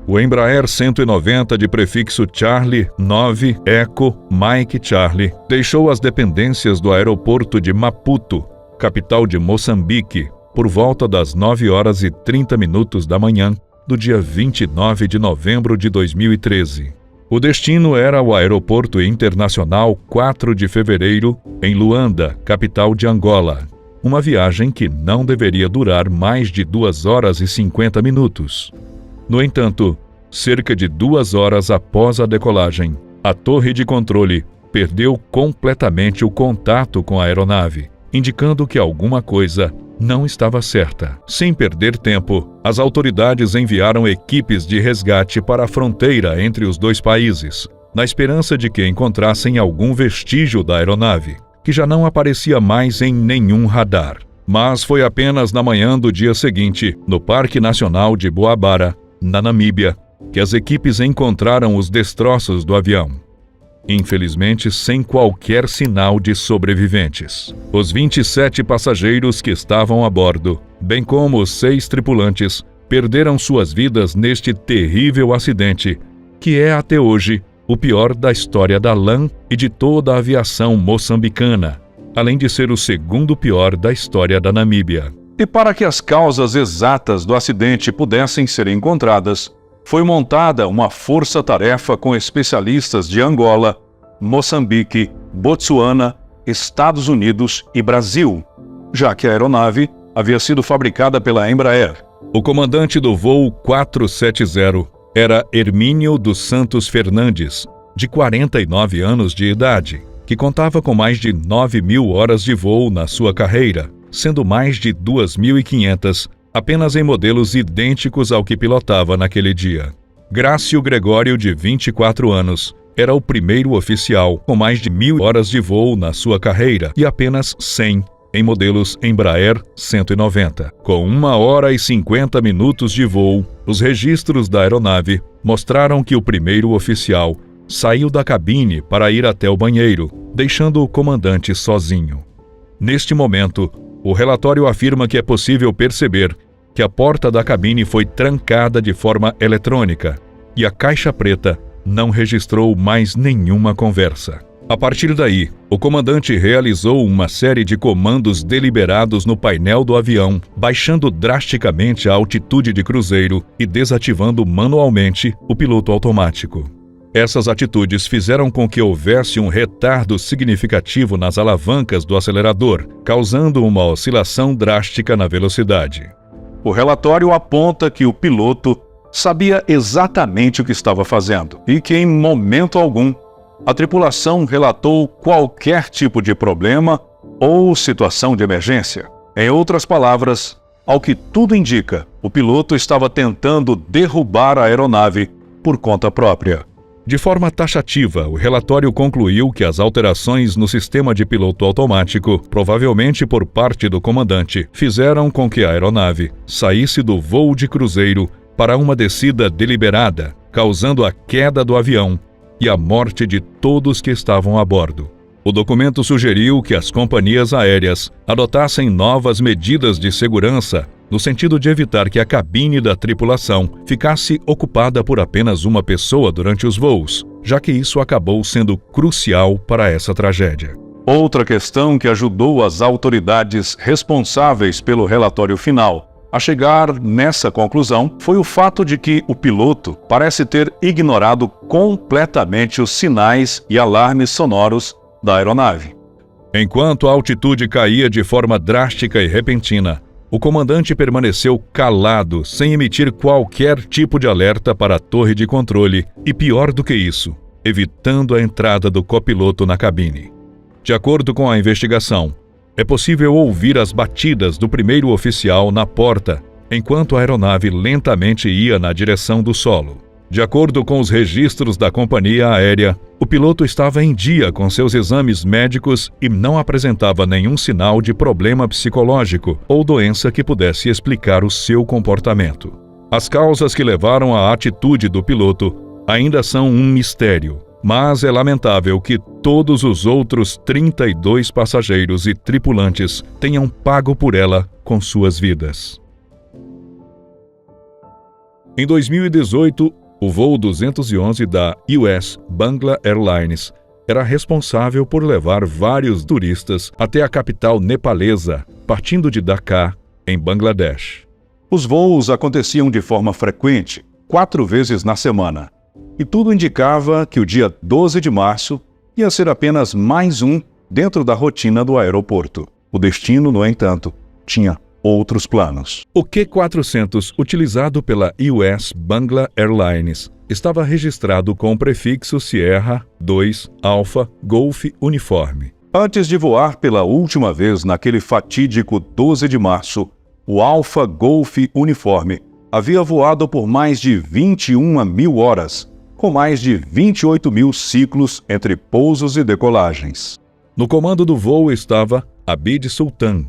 O Embraer 190 de prefixo Charlie 9 Echo Mike Charlie deixou as dependências do aeroporto de Maputo, capital de Moçambique, por volta das 9h30 da manhã do dia 29 de novembro de 2013. O destino era o Aeroporto Internacional 4 de Fevereiro, em Luanda, capital de Angola. Uma viagem que não deveria durar mais de 2h50. No entanto, cerca de 2 horas após a decolagem, a torre de controle perdeu completamente o contato com a aeronave, indicando que alguma coisa não estava certa. Sem perder tempo, as autoridades enviaram equipes de resgate para a fronteira entre os dois países, na esperança de que encontrassem algum vestígio da aeronave, que já não aparecia mais em nenhum radar. Mas foi apenas na manhã do dia seguinte, no Parque Nacional de Boabara, na Namíbia, que as equipes encontraram os destroços do avião. Infelizmente, sem qualquer sinal de sobreviventes. Os 27 passageiros que estavam a bordo, bem como os 6 tripulantes, perderam suas vidas neste terrível acidente, que é até hoje o pior da história da LAM e de toda a aviação moçambicana, além de ser o segundo pior da história da Namíbia. E para que as causas exatas do acidente pudessem ser encontradas, foi montada uma força-tarefa com especialistas de Angola, Moçambique, Botsuana, Estados Unidos e Brasil, já que a aeronave havia sido fabricada pela Embraer. O comandante do voo 470 era Hermínio dos Santos Fernandes, de 49 anos de idade, que contava com mais de 9.000 horas de voo na sua carreira, sendo mais de 2.500 apenas em modelos idênticos ao que pilotava naquele dia. Grácio Gregório, de 24 anos, era o primeiro oficial com mais de 1.000 horas de voo na sua carreira e apenas 100 em modelos Embraer 190. Com 1h50 de voo, os registros da aeronave mostraram que o primeiro oficial saiu da cabine para ir até o banheiro, deixando o comandante sozinho. Neste momento, o relatório afirma que é possível perceber que a porta da cabine foi trancada de forma eletrônica e a caixa preta não registrou mais nenhuma conversa. A partir daí, o comandante realizou uma série de comandos deliberados no painel do avião, baixando drasticamente a altitude de cruzeiro e desativando manualmente o piloto automático. Essas atitudes fizeram com que houvesse um retardo significativo nas alavancas do acelerador, causando uma oscilação drástica na velocidade. O relatório aponta que o piloto sabia exatamente o que estava fazendo e que, em momento algum, a tripulação relatou qualquer tipo de problema ou situação de emergência. Em outras palavras, ao que tudo indica, o piloto estava tentando derrubar a aeronave por conta própria. De forma taxativa, o relatório concluiu que as alterações no sistema de piloto automático, provavelmente por parte do comandante, fizeram com que a aeronave saísse do voo de cruzeiro para uma descida deliberada, causando a queda do avião e a morte de todos que estavam a bordo. O documento sugeriu que as companhias aéreas adotassem novas medidas de segurança no sentido de evitar que a cabine da tripulação ficasse ocupada por apenas uma pessoa durante os voos, já que isso acabou sendo crucial para essa tragédia. Outra questão que ajudou as autoridades responsáveis pelo relatório final a chegar nessa conclusão foi o fato de que o piloto parece ter ignorado completamente os sinais e alarmes sonoros da aeronave. Enquanto a altitude caía de forma drástica e repentina, o comandante permaneceu calado, sem emitir qualquer tipo de alerta para a torre de controle e, pior do que isso, evitando a entrada do copiloto na cabine. De acordo com a investigação, é possível ouvir as batidas do primeiro oficial na porta, enquanto a aeronave lentamente ia na direção do solo. De acordo com os registros da companhia aérea, o piloto estava em dia com seus exames médicos e não apresentava nenhum sinal de problema psicológico ou doença que pudesse explicar o seu comportamento. As causas que levaram à atitude do piloto ainda são um mistério, mas é lamentável que todos os outros 32 passageiros e tripulantes tenham pago por ela com suas vidas. Em 2018, o voo 211 da US Bangla Airlines era responsável por levar vários turistas até a capital nepalesa, partindo de Dhaka, em Bangladesh. Os voos aconteciam de forma frequente, 4 vezes na semana, e tudo indicava que o dia 12 de março ia ser apenas mais um dentro da rotina do aeroporto. O destino, no entanto, tinha outros planos. O Q400, utilizado pela US Bangla Airlines, estava registrado com o prefixo Sierra 2 Alpha Golf Uniforme. Antes de voar pela última vez naquele fatídico 12 de março, o Alpha Golf Uniforme havia voado por mais de 21 mil horas, com mais de 28 mil ciclos entre pousos e decolagens. No comando do voo estava Abid Sultan,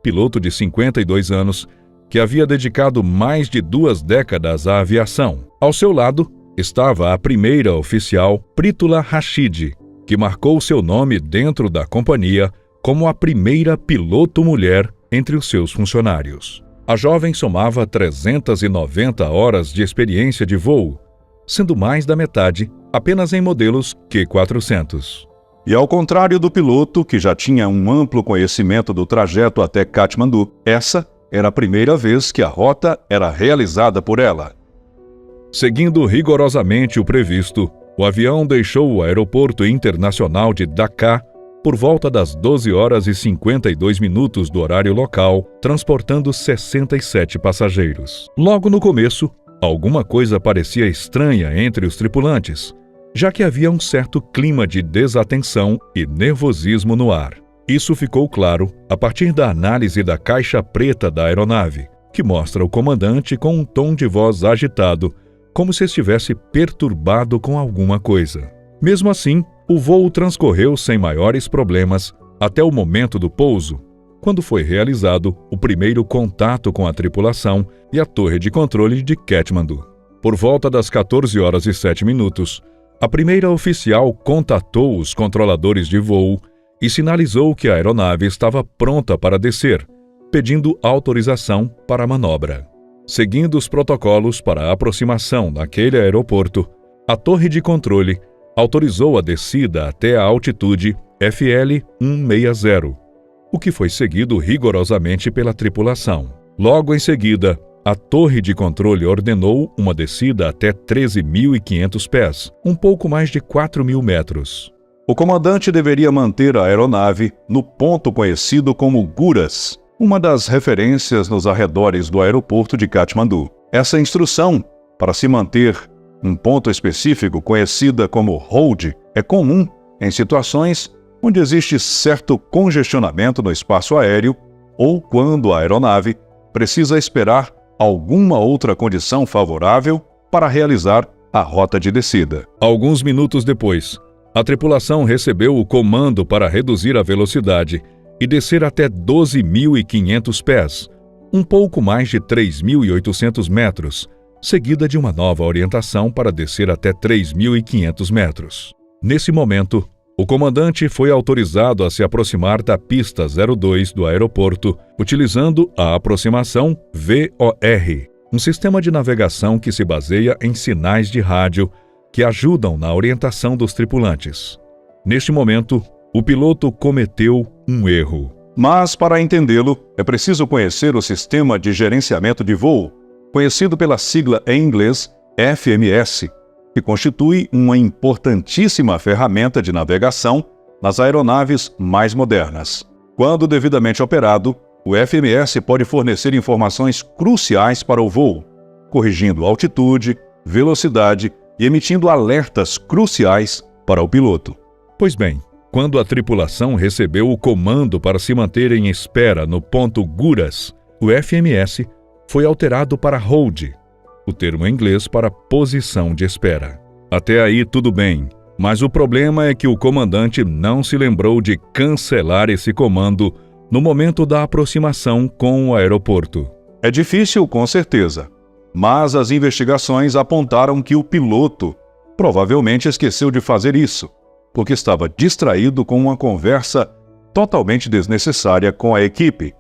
piloto de 52 anos, que havia dedicado mais de 2 décadas à aviação. Ao seu lado estava a primeira oficial Pritula Rashid, que marcou seu nome dentro da companhia como a primeira piloto mulher entre os seus funcionários. A jovem somava 390 horas de experiência de voo, sendo mais da metade apenas em modelos Q400. E ao contrário do piloto, que já tinha um amplo conhecimento do trajeto até Katmandu, essa era a primeira vez que a rota era realizada por ela. Seguindo rigorosamente o previsto, o avião deixou o aeroporto internacional de Dhaka por volta das 12 horas e 52 minutos do horário local, transportando 67 passageiros. Logo no começo, alguma coisa parecia estranha entre os tripulantes, já que havia um certo clima de desatenção e nervosismo no ar. Isso ficou claro a partir da análise da caixa preta da aeronave, que mostra o comandante com um tom de voz agitado, como se estivesse perturbado com alguma coisa. Mesmo assim, o voo transcorreu sem maiores problemas até o momento do pouso, quando foi realizado o primeiro contato com a tripulação e a torre de controle de Katmandu. Por volta das 14 horas e 7 minutos, a primeira oficial contatou os controladores de voo e sinalizou que a aeronave estava pronta para descer, pedindo autorização para a manobra. Seguindo os protocolos para a aproximação naquele aeroporto, a torre de controle autorizou a descida até a altitude FL 160, o que foi seguido rigorosamente pela tripulação. Logo em seguida, a torre de controle ordenou uma descida até 13.500 pés, um pouco mais de 4.000 metros. O comandante deveria manter a aeronave no ponto conhecido como Guras, uma das referências nos arredores do aeroporto de Katmandu. Essa instrução, para se manter um ponto específico conhecida como hold, é comum em situações onde existe certo congestionamento no espaço aéreo ou quando a aeronave precisa esperar alguma outra condição favorável para realizar a rota de descida. Alguns minutos depois, a tripulação recebeu o comando para reduzir a velocidade e descer até 12.500 pés, um pouco mais de 3.800 metros, seguida de uma nova orientação para descer até 3.500 metros. Nesse momento, o comandante foi autorizado a se aproximar da pista 02 do aeroporto, utilizando a aproximação VOR, um sistema de navegação que se baseia em sinais de rádio que ajudam na orientação dos tripulantes. Neste momento, o piloto cometeu um erro. Mas, para entendê-lo, é preciso conhecer o Sistema de Gerenciamento de Voo, conhecido pela sigla em inglês FMS, que constitui uma importantíssima ferramenta de navegação nas aeronaves mais modernas. Quando devidamente operado, o FMS pode fornecer informações cruciais para o voo, corrigindo altitude, velocidade e emitindo alertas cruciais para o piloto. Pois bem, quando a tripulação recebeu o comando para se manter em espera no ponto Guras, o FMS foi alterado para Hold, o termo em inglês para posição de espera. Até aí tudo bem, mas o problema é que o comandante não se lembrou de cancelar esse comando no momento da aproximação com o aeroporto. É difícil, com certeza, mas as investigações apontaram que o piloto provavelmente esqueceu de fazer isso, porque estava distraído com uma conversa totalmente desnecessária com a equipe,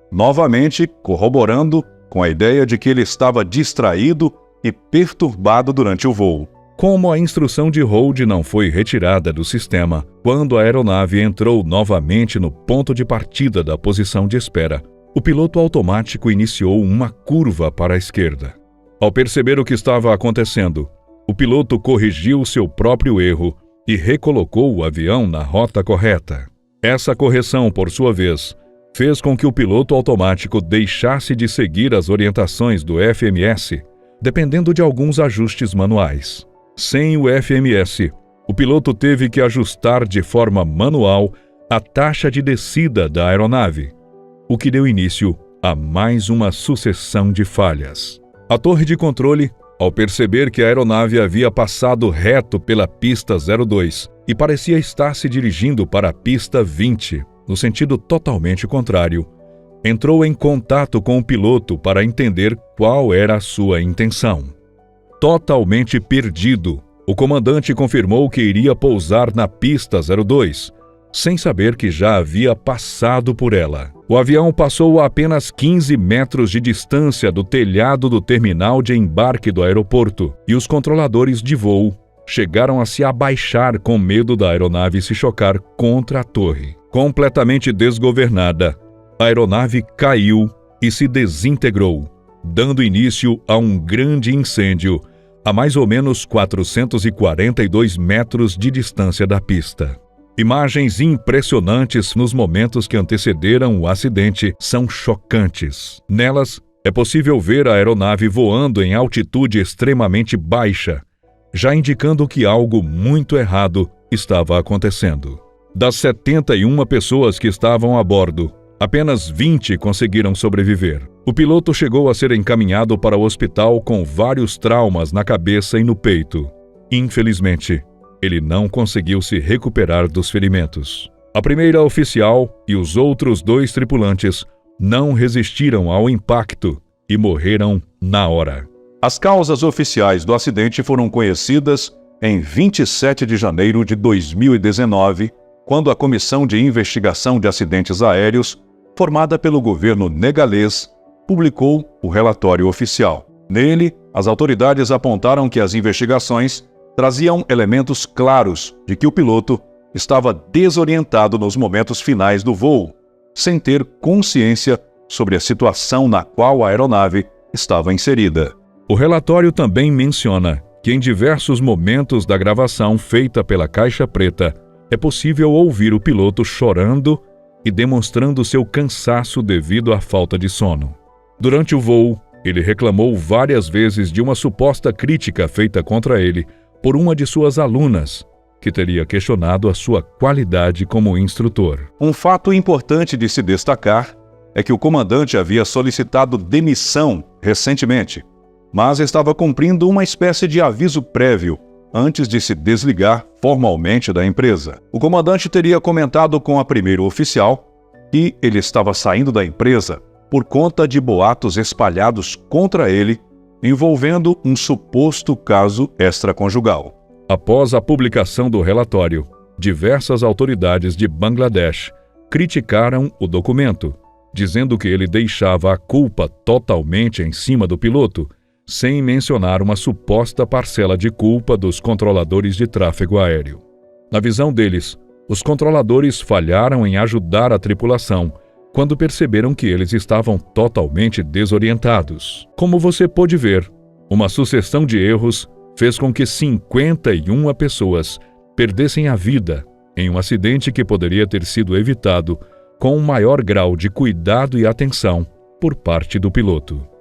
novamente corroborando com a ideia de que ele estava distraído e perturbado durante o voo. Como a instrução de hold não foi retirada do sistema, quando a aeronave entrou novamente no ponto de partida da posição de espera, o piloto automático iniciou uma curva para a esquerda. Ao perceber o que estava acontecendo, o piloto corrigiu seu próprio erro e recolocou o avião na rota correta. Essa correção, por sua vez, fez com que o piloto automático deixasse de seguir as orientações do FMS, dependendo de alguns ajustes manuais. Sem o FMS, o piloto teve que ajustar de forma manual a taxa de descida da aeronave, o que deu início a mais uma sucessão de falhas. A torre de controle, ao perceber que a aeronave havia passado reto pela pista 02 e parecia estar se dirigindo para a pista 20, no sentido totalmente contrário, entrou em contato com o piloto para entender qual era a sua intenção. Totalmente perdido, o comandante confirmou que iria pousar na pista 02, sem saber que já havia passado por ela. O avião passou a apenas 15 metros de distância do telhado do terminal de embarque do aeroporto e os controladores de voo chegaram a se abaixar com medo da aeronave se chocar contra a torre. Completamente desgovernada, a aeronave caiu e se desintegrou, dando início a um grande incêndio a mais ou menos 442 metros de distância da pista. Imagens impressionantes nos momentos que antecederam o acidente são chocantes. Nelas, é possível ver a aeronave voando em altitude extremamente baixa, já indicando que algo muito errado estava acontecendo. Das 71 pessoas que estavam a bordo, apenas 20 conseguiram sobreviver. O piloto chegou a ser encaminhado para o hospital com vários traumas na cabeça e no peito. Infelizmente, ele não conseguiu se recuperar dos ferimentos. A primeira oficial e os outros 2 tripulantes não resistiram ao impacto e morreram na hora. As causas oficiais do acidente foram conhecidas em 27 de janeiro de 2019, quando a Comissão de Investigação de Acidentes Aéreos, formada pelo governo negalês, publicou o relatório oficial. Nele, as autoridades apontaram que as investigações traziam elementos claros de que o piloto estava desorientado nos momentos finais do voo, sem ter consciência sobre a situação na qual a aeronave estava inserida. O relatório também menciona que em diversos momentos da gravação feita pela Caixa Preta, é possível ouvir o piloto chorando e demonstrando seu cansaço devido à falta de sono. Durante o voo, ele reclamou várias vezes de uma suposta crítica feita contra ele por uma de suas alunas, que teria questionado a sua qualidade como instrutor. Um fato importante de se destacar é que o comandante havia solicitado demissão recentemente, mas estava cumprindo uma espécie de aviso prévio antes de se desligar formalmente da empresa. O comandante teria comentado com a primeira oficial que ele estava saindo da empresa por conta de boatos espalhados contra ele envolvendo um suposto caso extraconjugal. Após a publicação do relatório, diversas autoridades de Bangladesh criticaram o documento, dizendo que ele deixava a culpa totalmente em cima do piloto, sem mencionar uma suposta parcela de culpa dos controladores de tráfego aéreo. Na visão deles, os controladores falharam em ajudar a tripulação quando perceberam que eles estavam totalmente desorientados. Como você pôde ver, uma sucessão de erros fez com que 51 pessoas perdessem a vida em um acidente que poderia ter sido evitado com um maior grau de cuidado e atenção por parte do piloto.